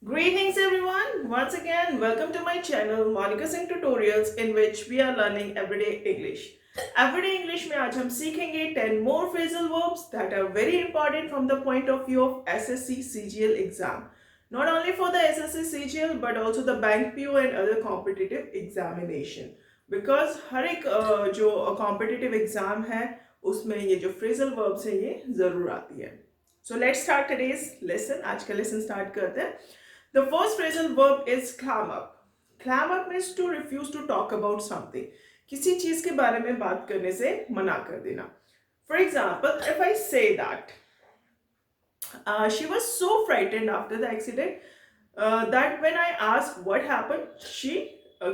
Greetings everyone! Once again, welcome to my channel Monica Singh Tutorials in which we are learning everyday English. Everyday English में आज हम सीखेंगे 10 more phrasal verbs that are very important from the point of view of SSC CGL exam. Not only for the SSC CGL but also the bank PO and other competitive examination. Because हर एक जो competitive exam है उसमें ये जो phrasal verbs है ये जरूर आती है. So let's start today's lesson. आज का lesson start करते हैं. The first phrasal verb is clam up. Clam up means to refuse to talk about something. किसी चीज के बारे में बात करने से मना कर देना. For example, if I say that she was so frightened after the accident that when I asked what happened, she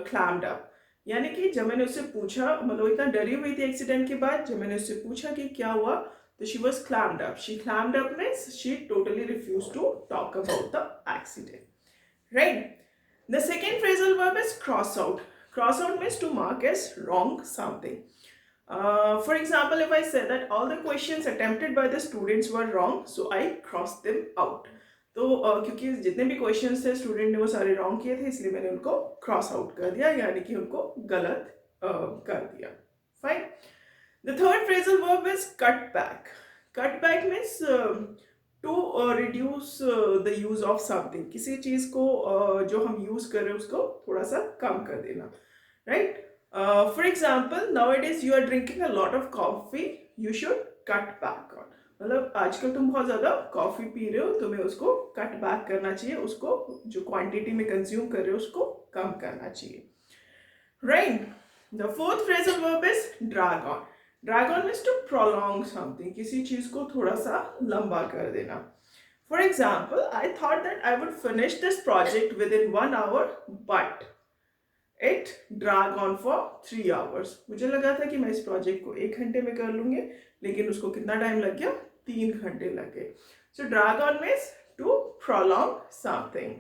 clammed up. यानी कि जब मैंने उससे पूछा, मतलब इतना डरी हुई थी एक्सीडेंट के बाद, जब मैंने उससे पूछा कि क्या हुआ, तो she was clammed up. She clammed up means she totally refused to talk about the accident. Right? The second phrasal verb is cross out. Cross out means to mark as wrong something. For example, if I say that all the questions attempted by the students were wrong, so I crossed them out. तो क्योंकि जितने भी questions थे student ने वो सारे wrong किए थे, इसलिए मैंने उनको क्रॉस आउट कर दिया, यानी कि उनको गलत कर दिया. Fine. The third phrasal verb is cut back. Cut back means to reduce the use of something. किसी चीज को जो हम यूज कर रहे हैं उसको थोड़ा सा कम कर देना. Right. For example, now it is you are drinking a lot of coffee, you should cut back on. मतलब आजकल तुम बहुत ज्यादा कॉफी पी रहे हो, तुम्हें उसको कट बैक करना चाहिए, उसको जो क्वांटिटी में कंज्यूम कर रहे हो उसको कम करना चाहिए. Right. The fourth phrasal verb is drag on. Drag on means to prolong something. किसी चीज को थोड़ा सा लंबा कर देना. For example, I thought that I would finish this project within 1 hour, but it drag on for 3 hours. मुझे लगा था कि मैं इस प्रोजेक्ट को 1 घंटे में कर लूंगी, लेकिन उसको कितना टाइम लग गया? 3 घंटे लग गए. So drag on means to prolong something.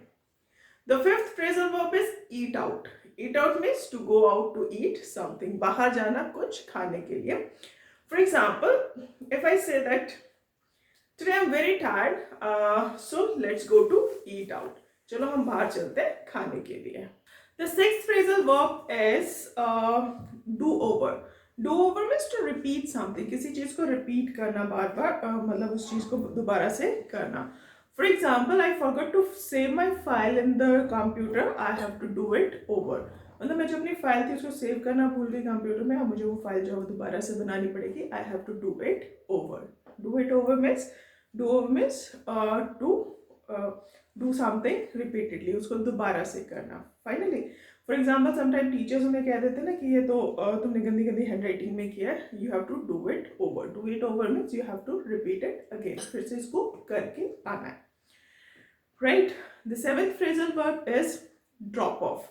The fifth phrasal verb is eat out. Eat out means to go out to eat something. बाहर जाना कुछ खाने के लिए. For example, if I say that today I'm very tired, so let's go to eat out. चलो हम बाहर चलते हैं खाने के लिए. The sixth phrasal verb is do over. Do over means to repeat something. किसी चीज को repeat करना बार बार, मतलब उस चीज को दोबारा से करना. For example, I forgot to save my file in the computer. I have to do it over. मतलब मैं जो अपनी फाइल थी उसको सेव करना भूल गई कंप्यूटर में, अब मुझे वो फाइल जो है दोबारा से बनानी पड़ेगी. I have to do it over. Do it over means to do something repeatedly. उसको दोबारा से करना. Finally, for example, sometimes teachers हमें कह देते हैं ना कि ये तो तुमने गंदी गंदी हैंडराइटिंग में किया है. You have to do it over. Do it over means you have to repeat it again. फिर से इसको करके आना है. Right? The seventh phrasal verb is drop off.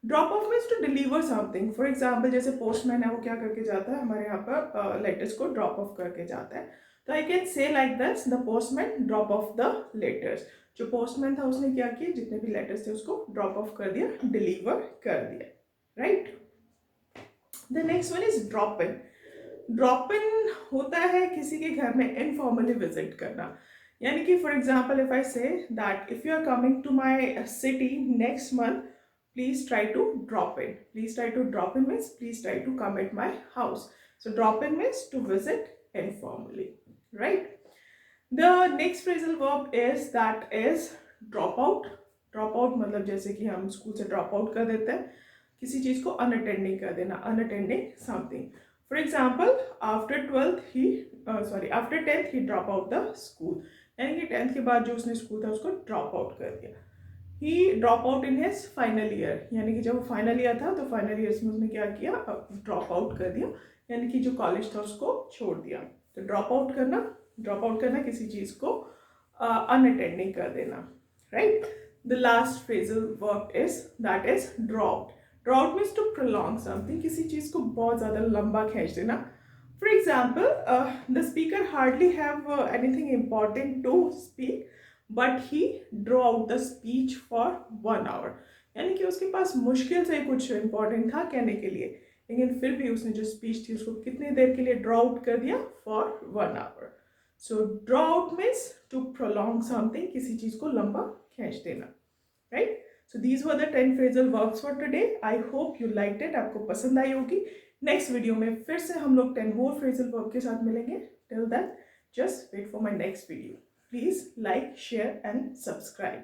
Drop off means to deliver something. For example, जैसे postman है वो क्या करके जाता है, हमारे यहाँ पर letters को drop off करके जाता है. तो I can say like this, the postman drop off the letters. जो postman था उसने क्या किया, जितने भी letters थे उसको drop off कर दिया, deliver कर दिया. Right? The next one is drop in. Drop in होता है किसी के घर में informally visit करना. यानी कि for example if I say that if you are coming to my city next month, please try to drop in. Please try to drop in means please try to come at my house. So drop in means to visit informally. Right. The next phrasal verb is that is drop out. Drop out मतलब जैसे कि हम school से drop out कर देते हैं, किसी चीज को अनअटेंडिंग कर देना, unattending something. For example, after 10th he drop out the school. यानी कि 10th के बाद जो उसने स्कूल था उसको ड्रॉप आउट कर दिया. He drop out in his final year. यानी कि जब फाइनल ईयर था तो फाइनल ईयर में उसने क्या किया, ड्रॉप आउट कर दिया, यानी कि जो कॉलेज था उसको छोड़ दिया. तो ड्रॉप आउट करना किसी चीज को अनअटेंडिंग कर देना. Right. The last phrasal verb is that is dropped. Dropped means to prolong something. किसी चीज को बहुत ज्यादा लंबा खींच देना. For example, the speaker hardly have anything important to speak, but he drew out the speech for 1 hour. यानी कि उसके पास मुश्किल से कुछ important था कहने के लिए, लेकिन फिर भी उसने जो स्पीच थी उसको कितनी देर के लिए ड्रॉ आउट कर दिया, for 1 hour. So draw out means to prolong something, किसी चीज को लंबा खींच देना. So these were the 10 phrasal verbs for today. I hope you liked it. आपको पसंद आई होगी. नेक्स्ट वीडियो में फिर से हम लोग 10 मोर फ्रेजल वर्ब के साथ मिलेंगे. Till then just wait for my next video. Please like, share and subscribe.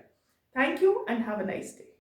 Thank you and have a nice day.